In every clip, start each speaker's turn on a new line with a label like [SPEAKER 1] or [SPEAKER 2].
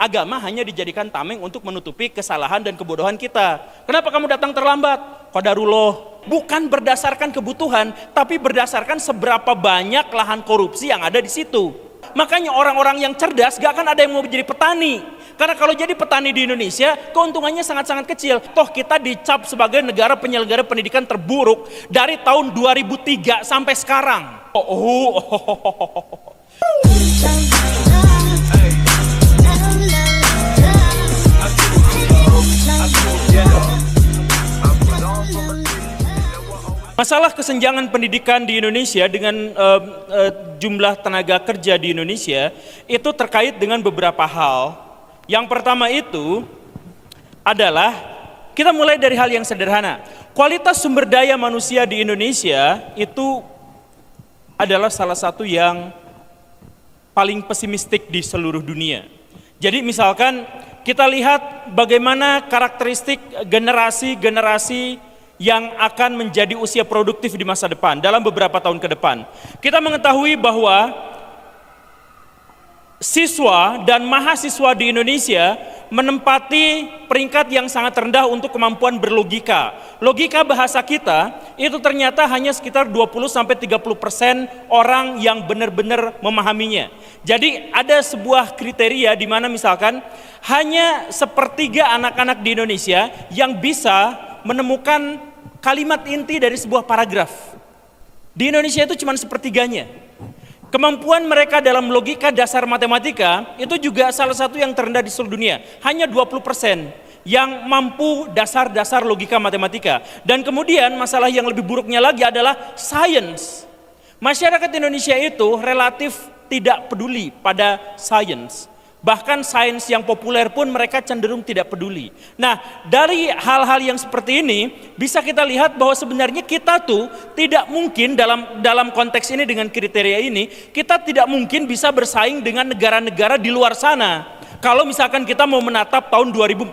[SPEAKER 1] Agama hanya dijadikan tameng untuk menutupi kesalahan dan kebodohan kita. Kenapa kamu datang terlambat? Qadarullah. Bukan berdasarkan kebutuhan, tapi berdasarkan seberapa banyak lahan korupsi yang ada di situ. Makanya orang-orang yang cerdas gak akan ada yang mau jadi petani. Karena kalau jadi petani di Indonesia, keuntungannya sangat-sangat kecil. Toh kita dicap sebagai negara penyelenggara pendidikan terburuk dari tahun 2003 sampai sekarang. Masalah kesenjangan pendidikan di Indonesia dengan jumlah tenaga kerja di Indonesia itu terkait dengan beberapa hal. Yang pertama itu adalah kita mulai dari hal yang sederhana. Kualitas sumber daya manusia di Indonesia itu adalah salah satu yang paling pesimistik di seluruh dunia. Jadi misalkan kita lihat bagaimana karakteristik generasi-generasi yang akan menjadi usia produktif di masa depan, dalam beberapa tahun ke depan. Kita mengetahui bahwa siswa dan mahasiswa di Indonesia menempati peringkat yang sangat rendah untuk kemampuan berlogika. Logika bahasa kita itu ternyata hanya sekitar 20-30% orang yang benar-benar memahaminya. Jadi ada sebuah kriteria di mana misalkan hanya sepertiga anak-anak di Indonesia yang bisa menemukan kalimat inti dari sebuah paragraf. Di Indonesia itu cuma sepertiganya. Kemampuan mereka dalam logika dasar matematika itu juga salah satu yang terendah di seluruh dunia. Hanya 20% yang mampu dasar-dasar logika matematika. Dan kemudian masalah yang lebih buruknya lagi adalah sains. Masyarakat Indonesia itu relatif tidak peduli pada sains. Bahkan sains yang populer pun mereka cenderung tidak peduli. Nah, dari hal-hal yang seperti ini bisa kita lihat bahwa sebenarnya kita tuh tidak mungkin dalam konteks ini dengan kriteria ini, kita tidak mungkin bisa bersaing dengan negara-negara di luar sana. Kalau misalkan kita mau menatap tahun 2045.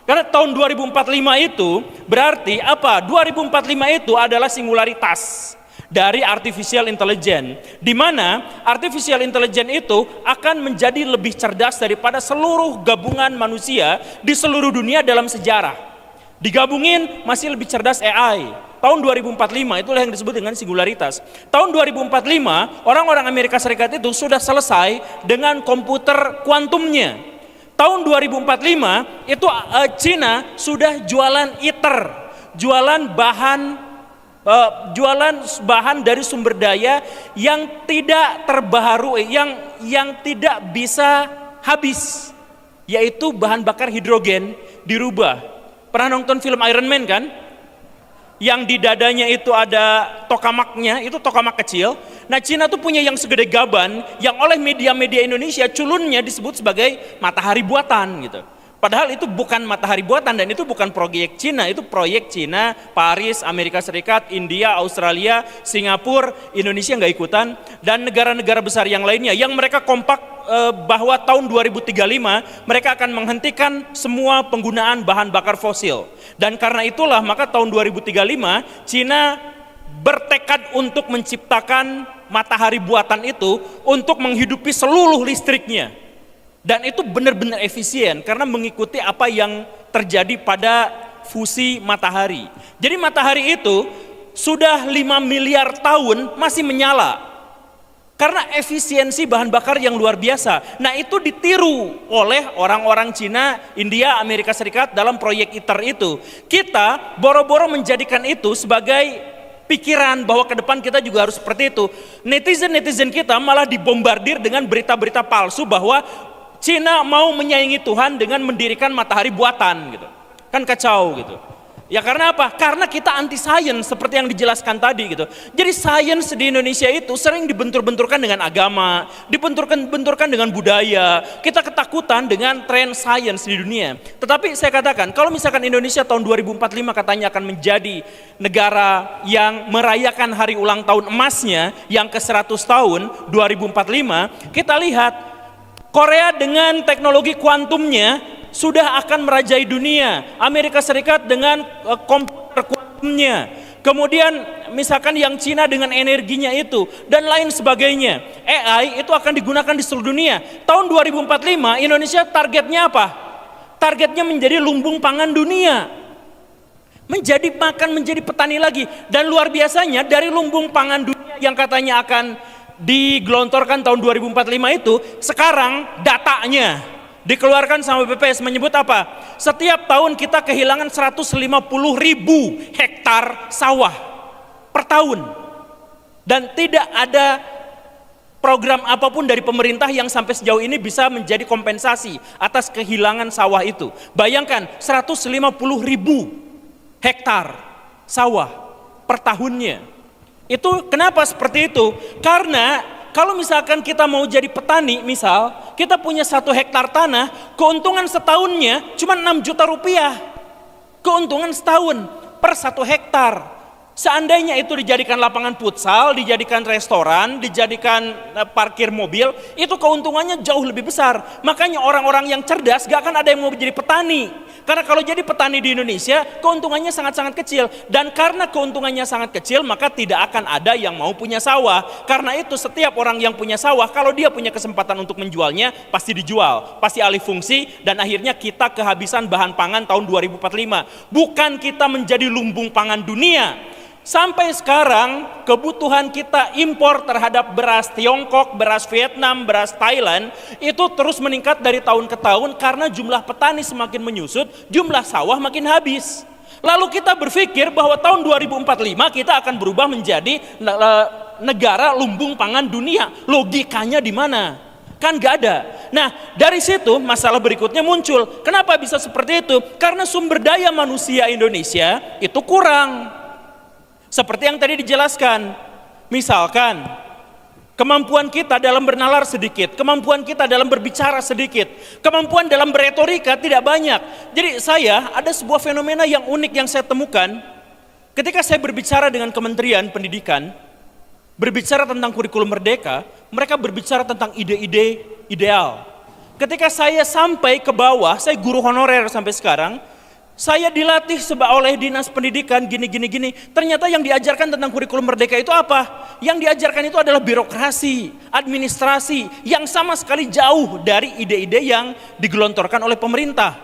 [SPEAKER 1] Karena tahun 2045 itu berarti apa? 2045 itu adalah singularitas dari artificial intelligence, di mana artificial intelligence itu akan menjadi lebih cerdas daripada seluruh gabungan manusia di seluruh dunia dalam sejarah. Digabungin masih lebih cerdas AI. Tahun 2045 itulah yang disebut dengan singularitas. Tahun 2045 orang-orang Amerika Serikat itu sudah selesai dengan komputer kuantumnya. Tahun 2045 itu Cina sudah jualan ITER, jualan bahan dari sumber daya yang tidak terbaharui, yang tidak bisa habis, yaitu bahan bakar hidrogen dirubah. Pernah nonton film Iron Man kan? Yang di dadanya itu ada tokamaknya, itu tokamak kecil. Nah, Cina tuh punya yang segede gaban, yang oleh media-media Indonesia culunnya disebut sebagai matahari buatan gitu. Padahal itu bukan matahari buatan dan itu bukan proyek Cina, itu proyek Cina, Paris, Amerika Serikat, India, Australia, Singapura, Indonesia nggak ikutan, dan negara-negara besar yang lainnya yang mereka kompak bahwa tahun 2035 mereka akan menghentikan semua penggunaan bahan bakar fosil. Dan karena itulah maka tahun 2035 Cina bertekad untuk menciptakan matahari buatan itu untuk menghidupi seluruh listriknya. Dan itu benar-benar efisien karena mengikuti apa yang terjadi pada fusi matahari. Jadi matahari itu sudah 5 miliar tahun masih menyala. Karena efisiensi bahan bakar yang luar biasa. Nah, itu ditiru oleh orang-orang Cina, India, Amerika Serikat dalam proyek ITER itu. Kita boro-boro menjadikan itu sebagai pikiran bahwa ke depan kita juga harus seperti itu. Netizen-netizen kita malah dibombardir dengan berita-berita palsu bahwa Cina mau menyaingi Tuhan dengan mendirikan matahari buatan gitu. Kan kacau gitu. Ya karena apa? Karena kita anti sains seperti yang dijelaskan tadi gitu. Jadi sains di Indonesia itu sering dibentur-benturkan dengan agama, dibenturkan dengan budaya. Kita ketakutan dengan tren sains di dunia. Tetapi saya katakan, kalau misalkan Indonesia tahun 2045 katanya akan menjadi negara yang merayakan hari ulang tahun emasnya yang ke-100 tahun 2045, kita lihat Korea dengan teknologi kuantumnya sudah akan merajai dunia. Amerika Serikat dengan komputer kuantumnya. Kemudian misalkan yang Cina dengan energinya itu dan lain sebagainya. AI itu akan digunakan di seluruh dunia. Tahun 2045 Indonesia targetnya apa? Targetnya menjadi lumbung pangan dunia. Menjadi petani lagi. Dan luar biasanya dari lumbung pangan dunia yang katanya akan digelontorkan tahun 2045 itu, sekarang datanya dikeluarkan sama BPS menyebut apa? Setiap tahun kita kehilangan 150.000 hektar sawah per tahun. Dan tidak ada program apapun dari pemerintah yang sampai sejauh ini bisa menjadi kompensasi atas kehilangan sawah itu. Bayangkan 150.000 hektar sawah per tahunnya. Itu kenapa seperti itu? Karena kalau misalkan kita mau jadi petani, misal kita punya 1 hektar tanah, keuntungan setahunnya cuma 6 juta rupiah. Keuntungan setahun per 1 hektar. Seandainya itu dijadikan lapangan futsal, dijadikan restoran, dijadikan parkir mobil, itu keuntungannya jauh lebih besar. Makanya orang-orang yang cerdas gak akan ada yang mau jadi petani. Karena kalau jadi petani di Indonesia, keuntungannya sangat-sangat kecil. Dan karena keuntungannya sangat kecil, maka tidak akan ada yang mau punya sawah. Karena itu setiap orang yang punya sawah, kalau dia punya kesempatan untuk menjualnya, pasti dijual. Pasti alih fungsi, dan akhirnya kita kehabisan bahan pangan tahun 2045. Bukan kita menjadi lumbung pangan dunia. Sampai sekarang kebutuhan kita impor terhadap beras Tiongkok, beras Vietnam, beras Thailand itu terus meningkat dari tahun ke tahun karena jumlah petani semakin menyusut, jumlah sawah makin habis. Lalu kita berpikir bahwa tahun 2045 kita akan berubah menjadi negara lumbung pangan dunia. Logikanya di mana? Kan gak ada. Nah, dari situ masalah berikutnya muncul. Kenapa bisa seperti itu? Karena sumber daya manusia Indonesia itu kurang. Seperti yang tadi dijelaskan, misalkan kemampuan kita dalam bernalar sedikit, kemampuan kita dalam berbicara sedikit, kemampuan dalam beretorika tidak banyak. Jadi ada sebuah fenomena yang unik yang saya temukan ketika saya berbicara dengan Kementerian Pendidikan, berbicara tentang kurikulum merdeka, mereka berbicara tentang ide-ide ideal. Ketika saya sampai ke bawah, saya guru honorer sampai sekarang, saya dilatih oleh dinas pendidikan gini. Ternyata yang diajarkan tentang kurikulum merdeka itu apa? Yang diajarkan itu adalah birokrasi, administrasi, yang sama sekali jauh dari ide-ide yang digelontorkan oleh pemerintah.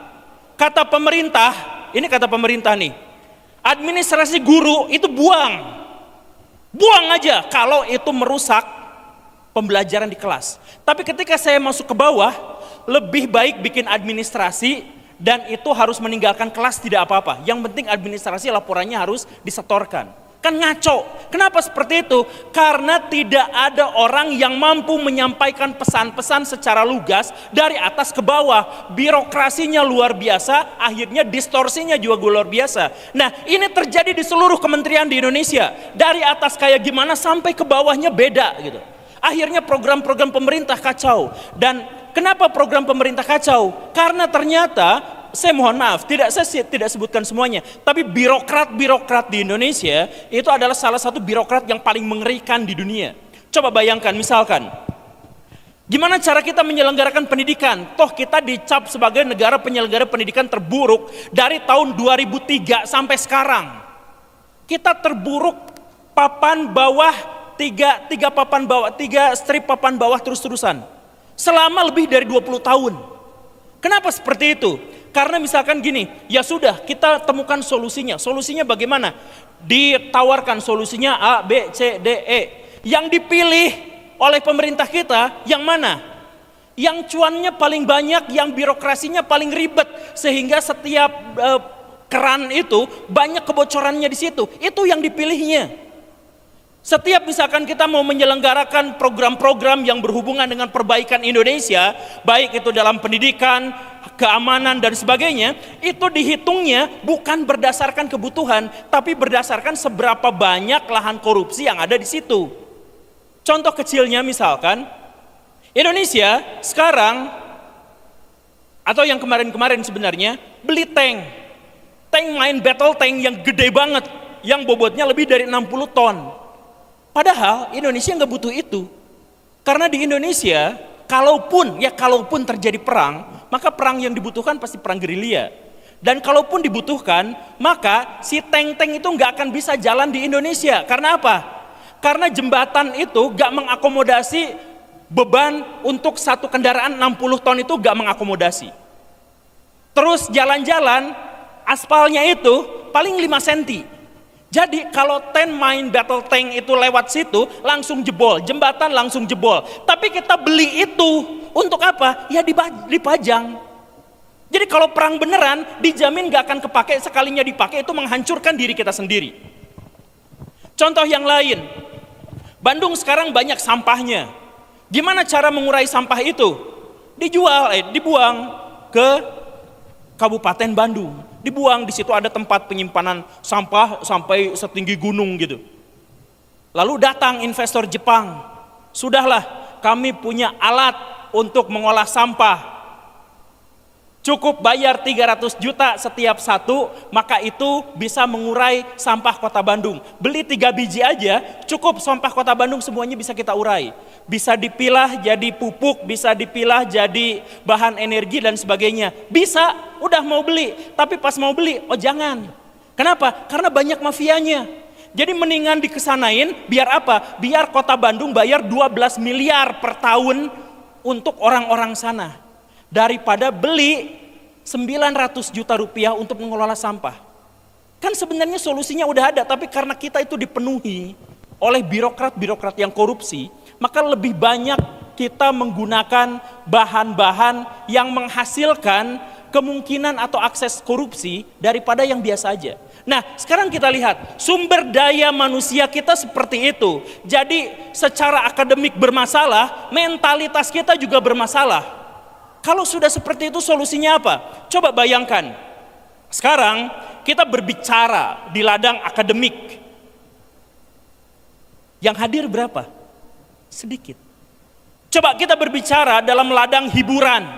[SPEAKER 1] Kata pemerintah, ini kata pemerintah nih, administrasi guru itu buang aja kalau itu merusak pembelajaran di kelas. Tapi ketika saya masuk ke bawah, lebih baik bikin administrasi, dan itu harus meninggalkan kelas tidak apa-apa. Yang penting administrasi laporannya harus disetorkan. Kan ngaco. Kenapa seperti itu? Karena tidak ada orang yang mampu menyampaikan pesan-pesan secara lugas dari atas ke bawah. Birokrasinya luar biasa, akhirnya distorsinya juga luar biasa. Nah, ini terjadi di seluruh kementerian di Indonesia. Dari atas kayak gimana sampai ke bawahnya beda gitu. Akhirnya program-program pemerintah kacau. Dan kenapa program pemerintah kacau? Karena ternyata, saya mohon maaf, saya tidak sebutkan semuanya, tapi birokrat-birokrat di Indonesia itu adalah salah satu birokrat yang paling mengerikan di dunia. Coba bayangkan, misalkan, gimana cara kita menyelenggarakan pendidikan? Toh kita dicap sebagai negara penyelenggara pendidikan terburuk dari tahun 2003 sampai sekarang. Kita terburuk papan bawah, tiga strip papan bawah terus-terusan selama lebih dari 20 tahun. Kenapa seperti itu? Karena misalkan gini, ya sudah kita temukan solusinya. Solusinya bagaimana? Ditawarkan solusinya A, B, C, D, E. Yang dipilih oleh pemerintah kita yang mana? Yang cuannya paling banyak, yang birokrasinya paling ribet, sehingga setiap keran itu banyak kebocorannya di situ. Itu yang dipilihnya. Setiap misalkan kita mau menyelenggarakan program-program yang berhubungan dengan perbaikan Indonesia, baik itu dalam pendidikan, keamanan dan sebagainya, itu dihitungnya bukan berdasarkan kebutuhan, tapi berdasarkan seberapa banyak lahan korupsi yang ada di situ. Contoh kecilnya misalkan, Indonesia sekarang, atau yang kemarin-kemarin sebenarnya, beli tank main battle tank yang gede banget, yang bobotnya lebih dari 60 ton. Padahal Indonesia nggak butuh itu. Karena di Indonesia, kalaupun terjadi perang, maka perang yang dibutuhkan pasti perang gerilya. Dan kalaupun dibutuhkan, maka si tank-tank itu nggak akan bisa jalan di Indonesia. Karena apa? Karena jembatan itu nggak mengakomodasi beban untuk satu kendaraan 60 ton itu nggak mengakomodasi. Terus jalan-jalan, aspalnya itu paling 5 cm. Jadi kalau main battle tank itu lewat situ, langsung jebol. Jembatan langsung jebol. Tapi kita beli itu untuk apa? Ya dipajang. Jadi kalau perang beneran, dijamin gak akan kepake, sekalinya dipakai itu menghancurkan diri kita sendiri. Contoh yang lain, Bandung sekarang banyak sampahnya. Gimana cara mengurai sampah itu? Dibuang ke Kabupaten Bandung. Dibuang, di situ ada tempat penyimpanan sampah sampai setinggi gunung gitu. Lalu datang investor Jepang. Sudahlah, kami punya alat untuk mengolah sampah. Cukup bayar 300 juta setiap satu, maka itu bisa mengurai sampah kota Bandung. Beli 3 biji aja, cukup sampah kota Bandung semuanya bisa kita urai. Bisa dipilah jadi pupuk, bisa dipilah jadi bahan energi dan sebagainya. Bisa, udah mau beli, tapi pas mau beli, oh jangan. Kenapa? Karena banyak mafianya. Jadi mendingan dikesanain, biar apa? Biar kota Bandung bayar 12 miliar per tahun untuk orang-orang sana. Daripada beli 900 juta rupiah untuk mengelola sampah. Kan sebenarnya solusinya udah ada, tapi karena kita itu dipenuhi oleh birokrat-birokrat yang korupsi, maka lebih banyak kita menggunakan bahan-bahan yang menghasilkan kemungkinan atau akses korupsi daripada yang biasa aja. Nah, sekarang kita lihat sumber daya manusia kita seperti itu. Jadi secara akademik bermasalah, mentalitas kita juga bermasalah. Kalau sudah seperti itu solusinya apa? Coba bayangkan, sekarang kita berbicara di ladang akademik. Yang hadir berapa? Sedikit. Coba kita berbicara dalam ladang hiburan.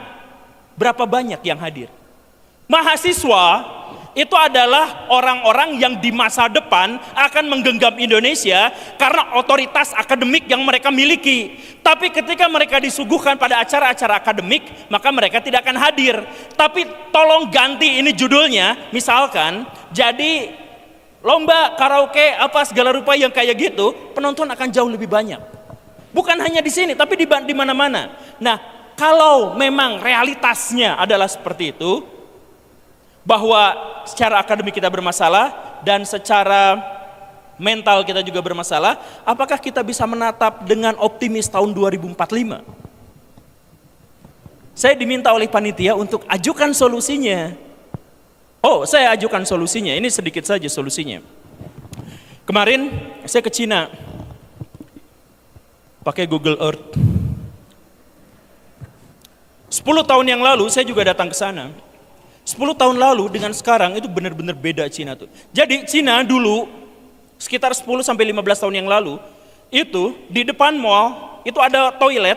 [SPEAKER 1] Berapa banyak yang hadir? Mahasiswa itu adalah orang-orang yang di masa depan akan menggenggam Indonesia karena otoritas akademik yang mereka miliki. Tapi ketika mereka disuguhkan pada acara-acara akademik, maka mereka tidak akan hadir. Tapi tolong ganti ini judulnya, misalkan jadi lomba karaoke apa segala rupa yang kayak gitu, penonton akan jauh lebih banyak. Bukan hanya di sini, tapi di mana-mana. Nah, kalau memang realitasnya adalah seperti itu, bahwa secara akademik kita bermasalah dan secara mental kita juga bermasalah, apakah kita bisa menatap dengan optimis tahun 2045? Saya diminta oleh panitia untuk ajukan solusinya. Oh, saya ajukan solusinya, ini sedikit saja solusinya. Kemarin saya ke Cina, pakai Google Earth. 10 tahun yang lalu saya juga datang ke sana. 10 tahun lalu dengan sekarang itu benar-benar beda Cina tuh. Jadi Cina dulu sekitar 10 sampai 15 tahun yang lalu itu di depan mall itu ada toilet.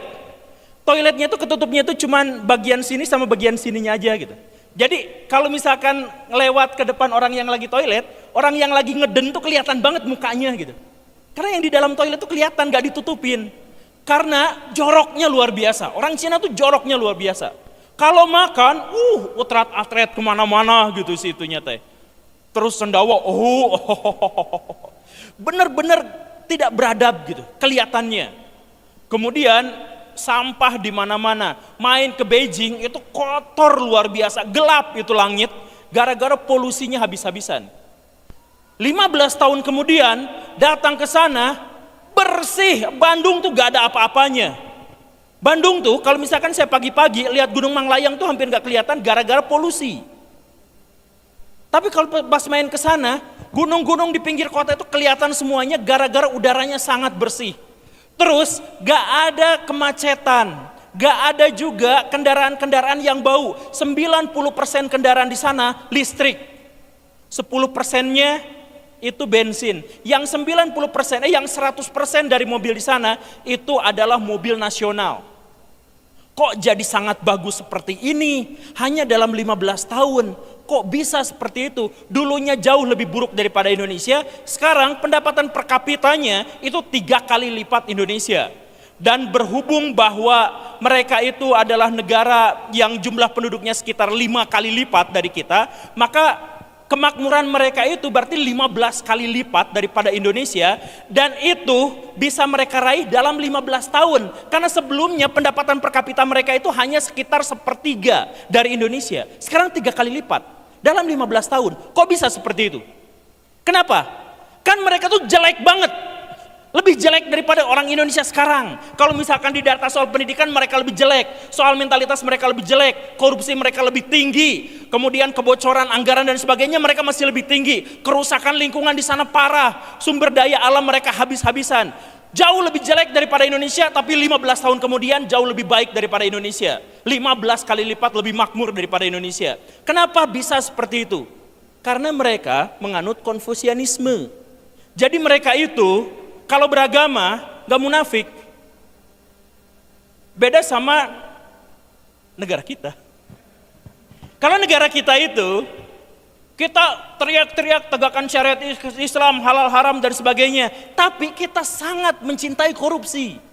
[SPEAKER 1] Toiletnya itu ketutupnya itu cuman bagian sini sama bagian sininya aja gitu. Jadi kalau misalkan lewat ke depan orang yang lagi toilet, orang yang lagi ngeden tuh kelihatan banget mukanya gitu. Karena yang di dalam toilet tuh kelihatan gak ditutupin. Karena joroknya luar biasa. Orang Cina tuh joroknya luar biasa. Kalau makan, utrat-atret kemana-mana gitu sih itunya teh. Terus sendawa, bener-bener tidak beradab gitu, kelihatannya. Kemudian sampah di mana-mana. Main ke Beijing itu kotor luar biasa, gelap itu langit, gara-gara polusinya habis-habisan. 15 tahun kemudian datang ke sana, bersih, Bandung tuh gak ada apa-apanya. Bandung tuh kalau misalkan saya pagi-pagi lihat Gunung Manglayang tuh hampir gak kelihatan gara-gara polusi. Tapi kalau pas main ke sana, gunung-gunung di pinggir kota itu kelihatan semuanya gara-gara udaranya sangat bersih. Terus gak ada kemacetan, gak ada juga kendaraan-kendaraan yang bau. 90% kendaraan di sana listrik, 10%-nya itu bensin. Yang 100% dari mobil di sana itu adalah mobil nasional. Kok jadi sangat bagus seperti ini hanya dalam 15 tahun? Kok bisa seperti itu? Dulunya jauh lebih buruk daripada Indonesia, sekarang pendapatan per kapitanya itu 3 kali lipat Indonesia. Dan berhubung bahwa mereka itu adalah negara yang jumlah penduduknya sekitar 5 kali lipat dari kita, maka kemakmuran mereka itu berarti 15 kali lipat daripada Indonesia, dan itu bisa mereka raih dalam 15 tahun. Karena sebelumnya pendapatan per kapita mereka itu hanya sekitar 1/3 dari Indonesia. Sekarang 3 kali lipat dalam 15 tahun. Kok bisa seperti itu? Kenapa? Kan mereka tuh jelek banget. Lebih jelek daripada orang Indonesia sekarang. Kalau misalkan di data soal pendidikan mereka lebih jelek, soal mentalitas mereka lebih jelek, korupsi mereka lebih tinggi, kemudian kebocoran anggaran dan sebagainya mereka masih lebih tinggi, kerusakan lingkungan di sana parah, sumber daya alam mereka habis-habisan. Jauh lebih jelek daripada Indonesia, tapi 15 tahun kemudian jauh lebih baik daripada Indonesia. 15 kali lipat lebih makmur daripada Indonesia. Kenapa bisa seperti itu? Karena mereka menganut Konfusianisme. Jadi mereka itu kalau beragama gak munafik. Beda sama negara kita. Kalau negara kita itu, kita teriak-teriak tegakkan syariat Islam, halal haram dan sebagainya. Tapi kita sangat mencintai korupsi.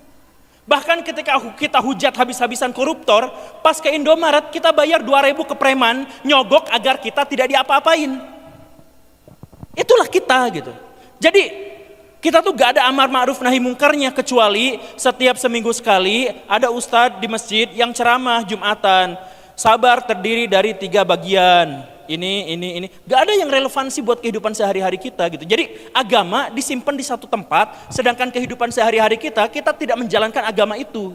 [SPEAKER 1] Bahkan ketika kita hujat habis-habisan koruptor, pas ke Indomaret kita bayar 2.000 ke preman, nyogok agar kita tidak diapa-apain. Itulah kita gitu. Jadi kita tuh gak ada amar ma'ruf nahi mungkarnya, kecuali setiap seminggu sekali ada ustadz di masjid yang ceramah Jumatan. Sabar terdiri dari 3 bagian. Ini. Gak ada yang relevansi buat kehidupan sehari-hari kita gitu. Jadi agama disimpan di satu tempat, sedangkan kehidupan sehari-hari kita tidak menjalankan agama itu.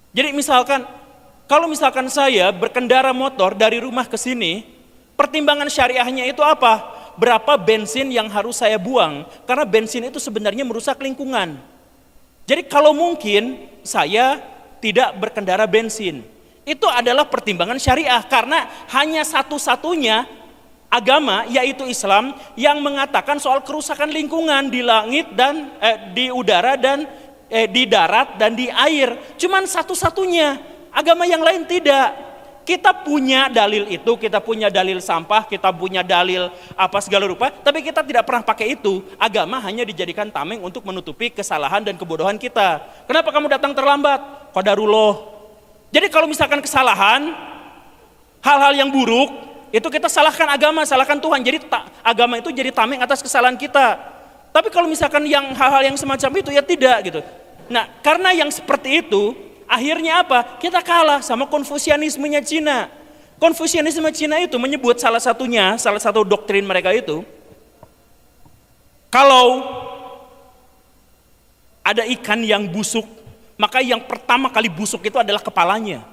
[SPEAKER 1] Jadi misalkan, kalau misalkan saya berkendara motor dari rumah ke sini, pertimbangan syariahnya itu apa? Berapa bensin yang harus saya buang, karena bensin itu sebenarnya merusak lingkungan. Jadi kalau mungkin saya tidak berkendara bensin, itu adalah pertimbangan syariah, karena hanya satu-satunya agama yaitu Islam yang mengatakan soal kerusakan lingkungan di langit dan di udara dan di darat dan di air. Cuman satu-satunya, agama yang lain tidak. Kita punya dalil itu, kita punya dalil sampah, kita punya dalil apa segala rupa, tapi kita tidak pernah pakai itu. Agama hanya dijadikan tameng untuk menutupi kesalahan dan kebodohan kita. Kenapa kamu datang terlambat? Qadarullah. Jadi kalau misalkan kesalahan, hal-hal yang buruk, itu kita salahkan agama, salahkan Tuhan. Jadi agama itu jadi tameng atas kesalahan kita. Tapi kalau misalkan yang hal-hal yang semacam itu ya tidak gitu. Nah, karena yang seperti itu, akhirnya apa? Kita kalah sama Konfusianismenya Cina. Konfusianisme Cina itu menyebut salah satu doktrin mereka itu, kalau ada ikan yang busuk, maka yang pertama kali busuk itu adalah kepalanya.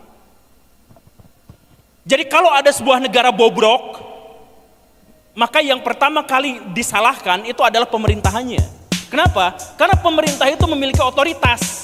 [SPEAKER 1] Jadi kalau ada sebuah negara bobrok, maka yang pertama kali disalahkan itu adalah pemerintahannya. Kenapa? Karena pemerintah itu memiliki otoritas.